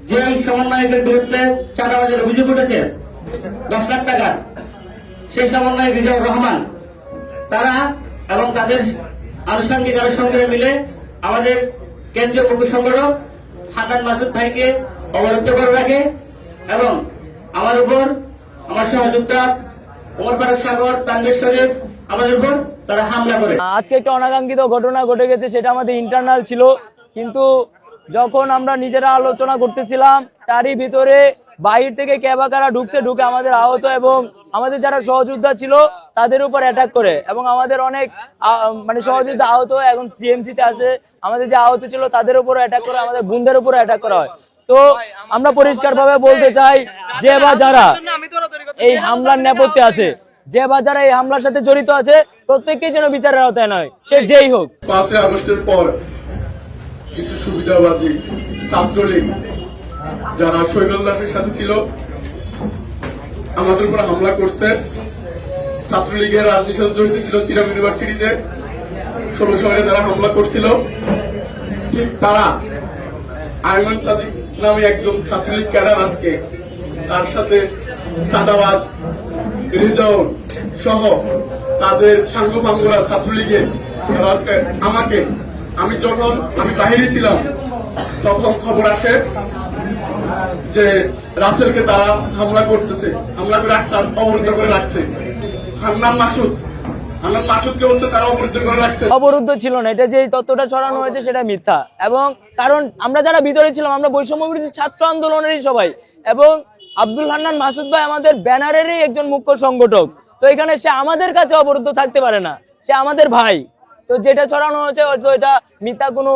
যে সমন্বয়কের বিরুদ্ধে চাঁদাবাজের অভিযোগ উঠেছে 10 লাখ টাকা, সেই সমন্বয়ক রিজাউর রহমান তারা এবং তাদের আনুষঙ্গিক আরো সঙ্গে মিলে আমাদের কেন্দ্রীয় মুখ্য সংগঠক হান্নান মাসুদ ভাইকে অবরুদ্ধ করে রাখে এবং আমার উপর, আমার সহযোদ্ধা ওমর ফারুক সাগর, তানভীর শরীফ আমাদের উপর তারা হামলা করে। আজকে একটা অনাকাঙ্ক্ষিত ঘটনা ঘটে গেছে, সেটা আমাদের ইন্টারনাল ছিল, কিন্তু যখন আমরা নিজেরা আলোচনা করতেছিলাম তারই ভিতরে বাহির থেকে ক্যাবাকারা ঢুকে আমাদের আহত এবং আমাদের যারা সহযোদ্ধা ছিল তাদের উপর অ্যাটাক করে এবং আমাদের অনেক মানে সহযোদ্ধা আহত এখন সিএমসি তে আছে। আমাদের যে আহত ছিল তাদের উপর অ্যাটাক করে, আমাদের বোনদের উপর অ্যাটাক করা হয়। তো আমরা পরিষ্কার ভাবে বলতে চাই, যে বা যারা এই হামলার নেপথ্যে আছে, যে বা যারা এই হামলার সাথে জড়িত আছে, প্রত্যেককেই যেন বিচারের আওতায় নয়, সে যেই হোক। 5 আগস্টের পর কিছু সুবিধাবাদী ছাত্রলীগ যারা শৈলল দাসের সাথে ছিল আমাদের উপর হামলা করছে। ছাত্রলীগের রাজনীতির সাথে জড়িত ছিল চিরাম ইউনিভার্সিটিতে 16 শহরে তারা হামলা করছিল। ঠিক তারা আইমান সাদিক নামে একজন ছাত্রলীগ ক্যাডার আজকে তার সাথে চাঁদাবাজ রিজাউল সহ তাদের সাঙ্গপাঙ্গরা ছাত্রলীগের আজকে আমি যখন বাহিরে ছিলাম তখন খবর আসে যে রাসেলকে তারা হামলা করতেছে, হামলা করে অবরুদ্ধ করে রাখছে। হান্নান মাসুদকে বলছে তারা অবরুদ্ধ করে রাখছে। অবরুদ্ধ ছিল না, এটা যে তথ্যটা ছড়ানো হয়েছে সেটা মিথ্যা। এবং কারণ আমরা যারা ভিতরে ছিলাম আমরা বৈষম্য বিরোধী ছাত্র আন্দোলনেরই সবাই, এবং আব্দুল হান্নান মাসুদ ভাই আমাদের ব্যানারেরই একজন মুখ্য সংগঠক। তো এখানে সে আমাদের কাছে অবরুদ্ধ থাকতে পারে না, সে আমাদের ভাই। তো যেটা ছড়ানো হয়েছে হয়তো এটা মিথ্যা কোনো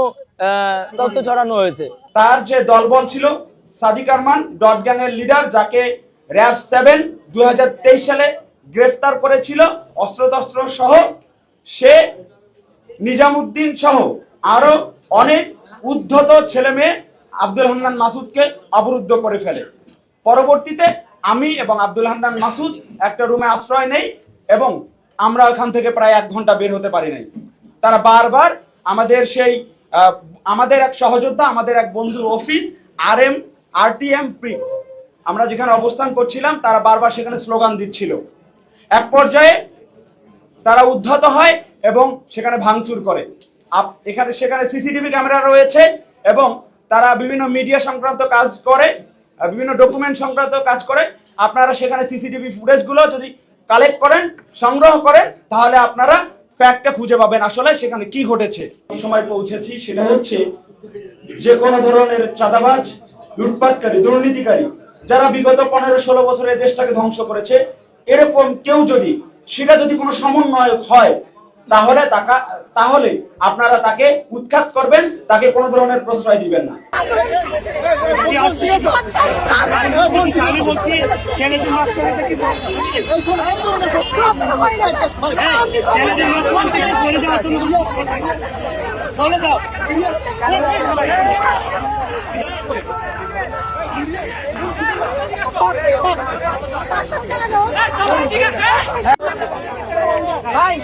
তথ্য ছড়ানো হয়েছে। তার যে দলবল ছিল সাদিক আরমান ডট গ্যাং এর লিডার, যাকে র‍্যাব 7 2023 সালে গ্রেফতার করেছিল অস্ত্রশস্ত্র সহ, সে নিজামুদ্দিন সহ আরো অনেক উদ্ধত ছেলে মেয়ে আব্দুল হান্নান মাসুদকে অবরুদ্ধ করে ফেলে। পরবর্তীতে আমি এবং আব্দুল হান্নান মাসুদ একটা রুমে আশ্রয় নেই এবং আমরা ওখান থেকে প্রায় 1 ঘন্টা বের হতে পারি নাই। তারা বারবার আমাদের এক সহযোদ্ধা, আমাদের এক বন্ধুর অফিস RTM প্রিক, আমরা যেখানে অবস্থান করছিলাম, তারা বারবার সেখানে স্লোগান দিচ্ছিল। এক পর্যায়ে তারা উদ্ধত হয় এবং সেখানে ভাঙচুর করে। সেখানে সিসিটিভি ক্যামেরা রয়েছে এবং তারা বিভিন্ন মিডিয়া সংক্রান্ত কাজ করে, বিভিন্ন ডকুমেন্ট সংক্রান্ত কাজ করে। আপনারা সেখানে সিসিটিভি ফুটেজগুলো যদি কালেক্ট করেন, সংগ্রহ করেন, তাহলে আপনারা ফ্যাক্টটা খুঁজে পাবেন আসলে সেখানে কি ঘটেছে। সময় পৌঁছেছি, সেটা হচ্ছে যে কোনো ধরনের চাঁদাবাজ, লুটপাটকারী, দুর্নীতিকারী, যারা বিগত 15-16 বছরে দেশটাকে ধ্বংস করেছে, এরকম কেউ সেটা যদি কোনো সমন্বয়ক হয়, তাহলে আপনারা তাকে উৎখাত করবেন, তাকে কোনো ধরনের প্রশ্রয় দিবেন না। ভাই